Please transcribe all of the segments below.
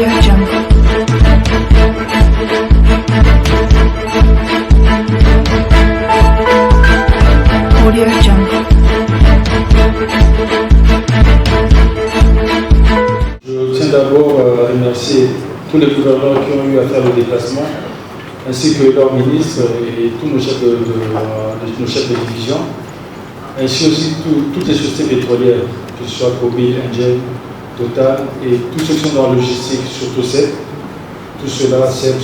Jungle. Audio Jungle. Je tiens d'abord à remercier tous les gouverneurs qui ont eu à faire le déplacement, ainsi que leurs ministres et tous nos chefs de division, ainsi aussi toutes les sociétés pétrolières, que ce soit Mobil, Engie, Total et tous ceux qui sont dans la logistique, surtout CEP, tout cela, CEP, le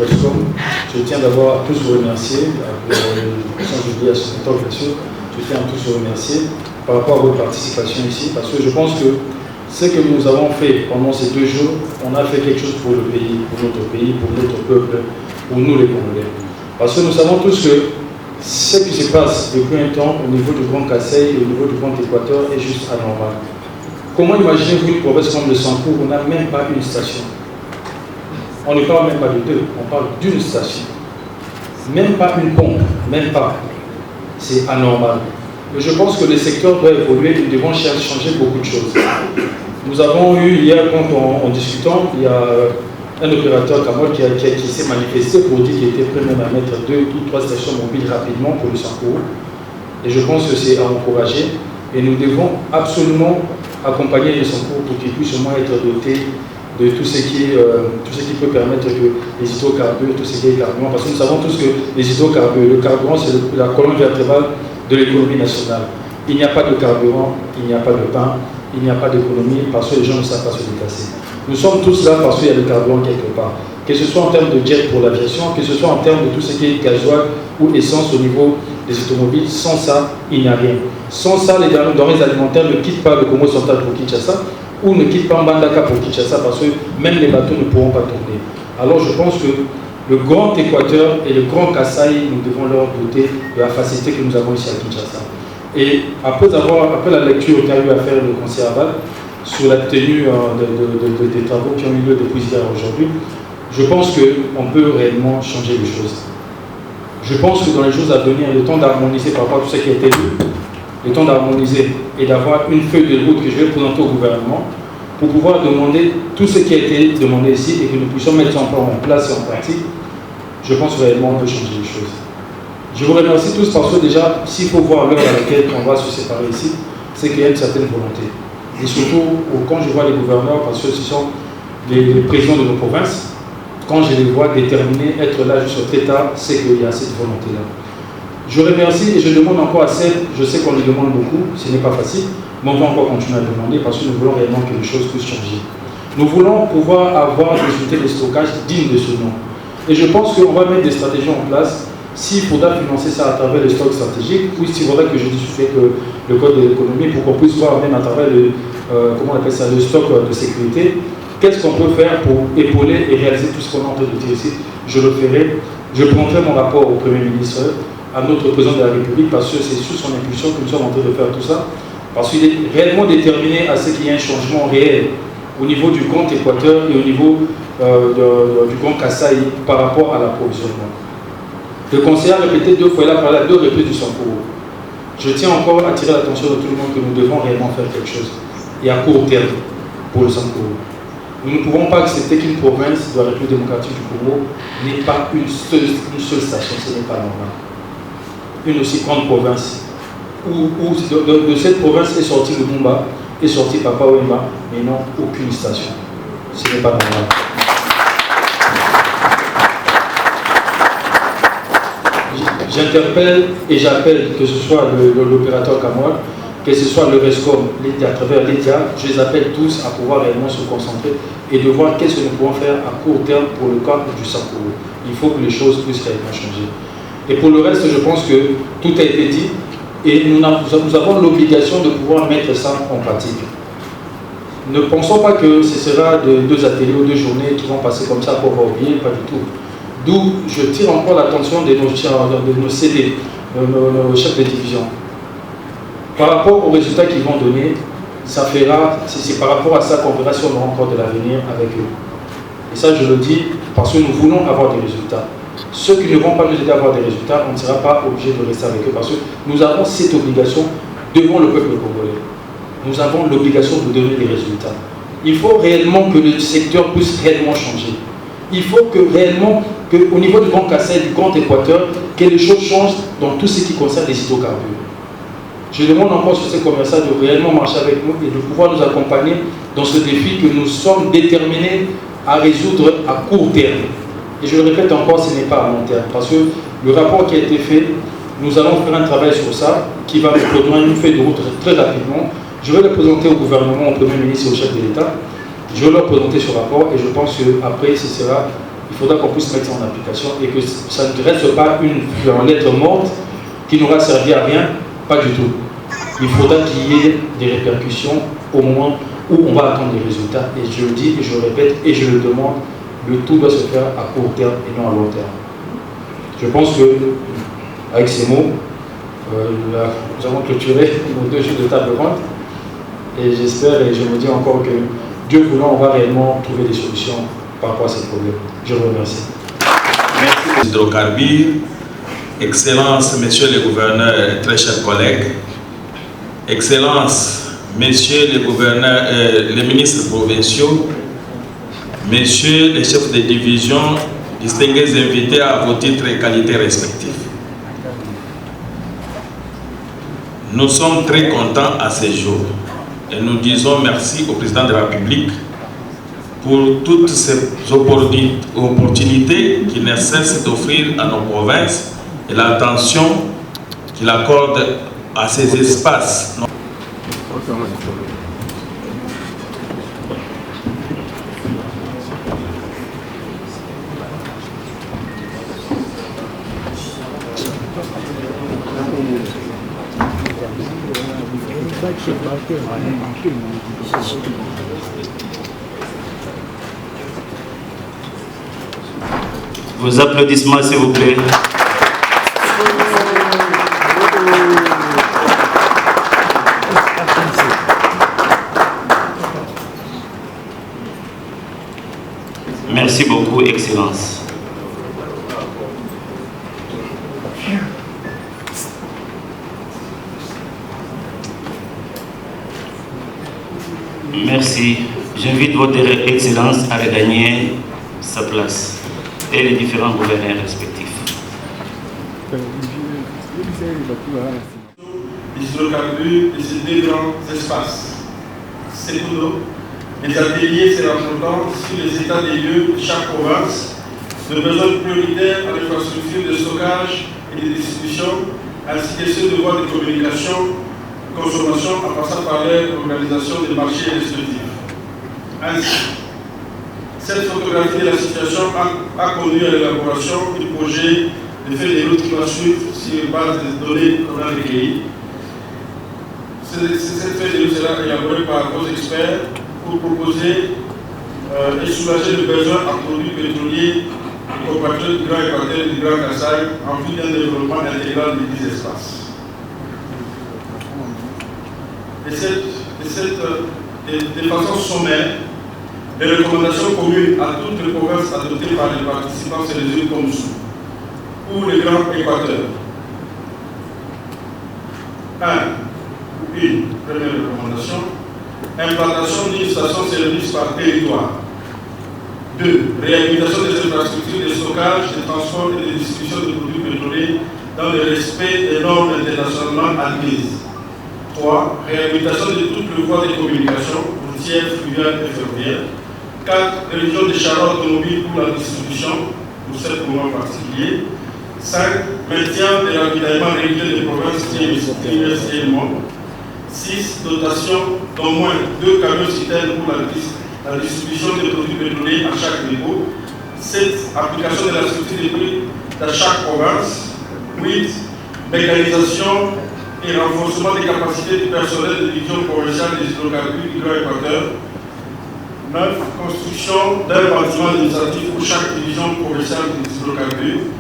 Rescom. Je tiens d'abord à tous vous remercier, sans oublier à ce temps bien sûr, je tiens à tous vous remercier par rapport à votre participation ici, parce que je pense que ce que nous avons fait pendant ces 2 jours, on a fait quelque chose pour le pays, pour notre peuple, pour nous les Congolais. Parce que nous savons tous que ce qui se passe depuis un temps au niveau du Grand Kassai et au niveau du Grand Équateur est juste anormal. Comment imaginez-vous une province comme le Sankour, on n'a même pas une station? On ne parle même pas de 2, on parle d'une station. Même pas une pompe, même pas. C'est anormal. Mais je pense que le secteur doit évoluer, nous devons changer beaucoup de choses. Nous avons eu hier, en discutant, il y a un opérateur Camol qui s'est manifesté pour dire qu'il était prêt même à mettre 2 ou 3 stations mobiles rapidement pour le Sankour. Et je pense que c'est à encourager. Et nous devons absolument accompagner le Sankour pour qu'il puisse au moins être doté de tout ce qui peut permettre que les hydrocarbures, tout ce qui est carburant, parce que nous savons tous que les hydrocarbures, le carburant c'est la colonne vertébrale de l'économie nationale. Il n'y a pas de carburant, il n'y a pas de pain, il n'y a pas d'économie parce que les gens ne savent pas se déplacer. Nous sommes tous là parce qu'il y a le carburant quelque part. Que ce soit en termes de jet pour l'aviation, que ce soit en termes de tout ce qui est gasoil ou essence au niveau des automobiles, sans ça, il n'y a rien. Sans ça, les denrées alimentaires ne quittent pas le Congo central pour Kinshasa ou ne quittent pas Mbandaka pour Kinshasa parce que même les bateaux ne pourront pas tourner. Alors je pense que le Grand Équateur et le Grand Kassai, nous devons leur doter de la facilité que nous avons ici à Kinshasa. Et après la lecture qu'a eu à faire le conseiller Aval sur la tenue des travaux qui ont eu lieu depuis hier aujourd'hui, je pense qu'on peut réellement changer les choses. Je pense que dans les jours à venir, le temps d'harmoniser par rapport à tout ce qui a été lu, le temps d'harmoniser et d'avoir une feuille de route que je vais présenter au gouvernement pour pouvoir demander tout ce qui a été demandé ici et que nous puissions mettre en place et en pratique, je pense réellement qu'on peut changer les choses. Je vous remercie tous parce que déjà, s'il faut voir l'heure à laquelle on va se séparer ici, c'est qu'il y a une certaine volonté. Et surtout, quand je vois les gouverneurs, parce que ce sont les présidents de nos provinces, quand je les vois déterminés, être là jusqu'au très tard, c'est qu'il y a cette volonté-là. Je remercie et je demande encore à celle, je sais qu'on le demande beaucoup, ce n'est pas facile, mais on va encore continuer à demander parce que nous voulons réellement que les choses puissent changer. Nous voulons pouvoir avoir des unités de stockage dignes de ce nom. Et je pense qu'on va mettre des stratégies en place. S'il faudra financer ça à travers les stocks stratégiques, ou s'il faudra que je discute avec le code de l'économie pour qu'on puisse voir même à travers le stock de sécurité, qu'est-ce qu'on peut faire pour épauler et réaliser tout ce qu'on est en train de dire ici. Je le ferai. Je prendrai mon rapport au Premier ministre, à notre président de la République, parce que c'est sous son impulsion que nous sommes en train de faire tout ça, parce qu'il est réellement déterminé à ce qu'il y ait un changement réel au niveau du Grand Équateur et au niveau du Grand Kassai par rapport à l'approvisionnement. Le conseiller a répété 2 fois, il a parlé à 2 reprises du Sankour. Je tiens encore à attirer l'attention de tout le monde que nous devons réellement faire quelque chose, et à court terme, pour le Sankour. Nous ne pouvons pas accepter qu'une province de la République démocratique du Congo n'ait pas une seule station, ce n'est pas normal. Une aussi grande province, où de cette province est sorti le Mumba, est sorti Papa Wemba, mais non aucune station. Ce n'est pas normal. J'interpelle et j'appelle, que ce soit l'opérateur Camol, que ce soit le Rescom, à travers l'État, je les appelle tous à pouvoir réellement se concentrer et de voir qu'est-ce que nous pouvons faire à court terme pour le cas du Sankour. Il faut que les choses puissent réellement changer. Et pour le reste, je pense que tout a été dit et nous avons l'obligation de pouvoir mettre ça en pratique. Ne pensons pas que ce sera 2 ateliers ou 2 journées qui vont passer comme ça pour oublier, pas du tout. D'où je tire encore l'attention de nos CD, nos chefs de division. Par rapport aux résultats qu'ils vont donner, c'est par rapport à ça qu'on verra si on aura encore de l'avenir avec eux. Et ça, je le dis parce que nous voulons avoir des résultats. Ceux qui ne vont pas nous aider à avoir des résultats, on ne sera pas obligé de rester avec eux parce que nous avons cette obligation devant le peuple congolais. Nous avons l'obligation de donner des résultats. Il faut réellement que le secteur puisse réellement changer. Il faut que réellement, qu'au niveau du Grand Kassai, du Grand Équateur, que les choses changent dans tout ce qui concerne les hydrocarbures. Je demande encore sur ces commerçants de réellement marcher avec nous et de pouvoir nous accompagner dans ce défi que nous sommes déterminés à résoudre à court terme. Et je le répète encore, ce n'est pas à long terme. Parce que le rapport qui a été fait, nous allons faire un travail sur ça qui va nous produire une feuille de route très rapidement. Je vais le présenter au gouvernement, au Premier ministre et au chef de l'État. Je vais leur présenter ce rapport et je pense qu'après, il faudra qu'on puisse mettre ça en application et que ça ne reste pas une lettre morte qui n'aura servi à rien, pas du tout. Il faudra qu'il y ait des répercussions au moment où on va attendre des résultats. Et je le dis et je le répète et je le demande, le tout doit se faire à court terme et non à long terme. Je pense que, avec ces mots, nous avons clôturé nos 2 jours de table ronde. Et j'espère et je me dis encore que Dieu voulant, on va réellement trouver des solutions par rapport à ces problèmes. Je vous remercie. Merci. Hydrocarbures, Excellence, Messieurs les gouverneurs, très chers collègues, Excellence, Messieurs les gouverneurs, les ministres provinciaux, Messieurs les chefs de division, distingués invités à vos titres et qualités respectifs. Nous sommes très contents à ce jour et nous disons merci au président de la République pour toutes ces opportunités qu'il ne cesse d'offrir à nos provinces et l'attention qu'il accorde à ces espaces. Vos applaudissements, s'il vous plaît. Merci beaucoup, Excellence. Merci. J'invite votre Excellence à regagner sa place et les différents gouverneurs respectifs. Les hydrocarbures et ces 2 grands espaces. C'est tout. Les ateliers se rapportant sur les états des lieux de chaque province, de besoins prioritaires en infrastructures de stockage et de distribution, ainsi que ceux de voies de communication, consommation, en passant par l'organisation des marchés respectifs. Ainsi, cette photographie de la situation a conduit à l'élaboration du projet de feuille de route qui va suivre sur base des données qu'on a recueillies. Cette feuille de route sera élaborée par vos experts pour proposer et soulager le besoin en produits pétroliers et compatriotes du Grand Équateur et du Grand Kassai en vue d'un développement intégral des 10 espaces. De façon sommaire, les recommandations communes à toutes les provinces adoptées par les participants se résument comme suit. Pour le Grand Équateur, 1. Première recommandation, implantation d'une station-service par territoire. 2. Réhabilitation des infrastructures de stockage, de transport et de distribution de produits pétroliers dans le respect des normes internationalement admises. 3. Réhabilitation de toutes les voies de communication, routières, fluviales et ferroviaires. 4. Révision des charrets automobiles pour la distribution, pour cette moment particulier. 5. Maintien de l'avitaillement régulier des provinces trimestriellement. 6. Dotation d'au moins 2 camions-citernes pour la distribution des produits pétroliers à chaque dépôt. 7. Application de la structure des prix dans chaque province. 8. Mécanisation et renforcement des capacités du personnel de division provinciale des hydrocarbures du Grand Équateur. 9. Construction d'un bâtiment administratif pour chaque division provinciale des hydrocarbures.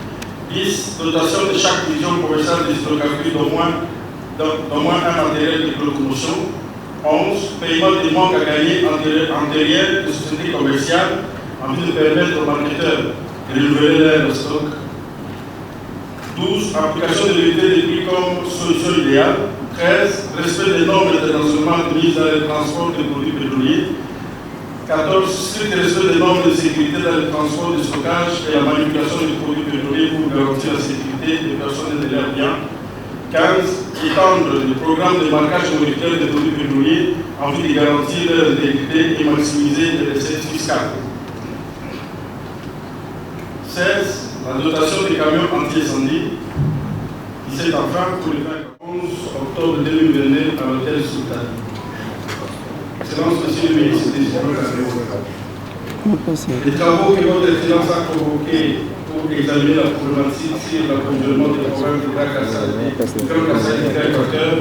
10. Dotation de chaque division provinciale des hydrocarbures d'au moins un matériel de locomotion. 11. Paiement des manques à gagner antérieurs de sociétés commerciales en vue de permettre aux marketeurs de renouveler leur stock. 12. Application de l'unité des prix comme solution idéale. 13. Respect des normes internationales de mise dans le transport des produits pétroliers. 14. Strict respect des normes de sécurité dans le transport, le stockage et la manipulation des produits pétroliers pour garantir la sécurité des personnes et de leurs biens. 15. Étendre le programme de marquage monétaire des produits pétroliers en vue de garantir leur intégrité et maximiser les recettes fiscales. 16. La dotation des camions anti-incendie. 17. Enfin, pour le 11 octobre 2022 à l'hôtel Sultan. Excellence, Monsieur le ministre des les travaux que votre Excellence a convoqués pour examiner la problématique sur l'approvisionnement des programmes de Grand Kassai et Grand Équateur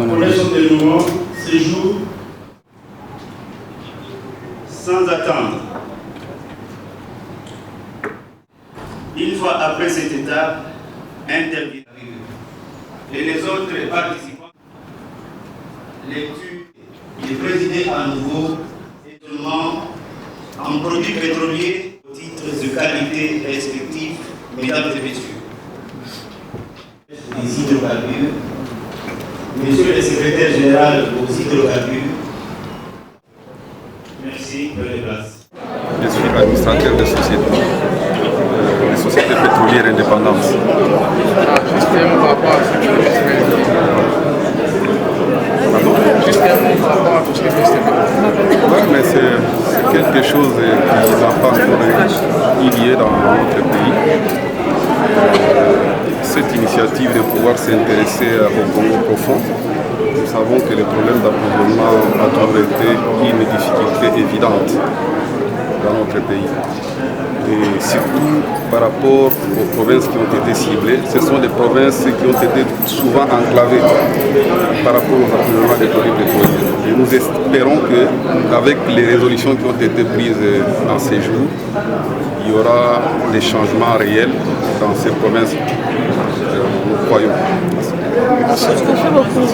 connaissent son dénouement ces jours. Sans attendre, une fois après cette étape, intervient et les autres participants, l'étude est présidée à nouveau également en produits pétroliers au titre de qualité respective, mesdames et messieurs. Les hydrocarbures, monsieur le secrétaire général aux hydrocarbures, merci de les places. Je suis administrateur de sociétés pétrolières indépendantes. Oui, mais c'est quelque chose qui n'a pas encore lié dans notre pays. Cette initiative de pouvoir s'intéresser au Congo profond, nous savons que le problème d'approvisionnement a toujours été une difficulté évidente dans notre pays. Et surtout par rapport aux provinces qui ont été ciblées, ce sont des provinces qui ont été souvent enclavées par rapport aux approvisionnements des produits pétroliers. Et nous espérons qu'avec les résolutions qui ont été prises dans ces jours, il y aura des changements réels dans ces provinces, nous croyons. Merci beaucoup.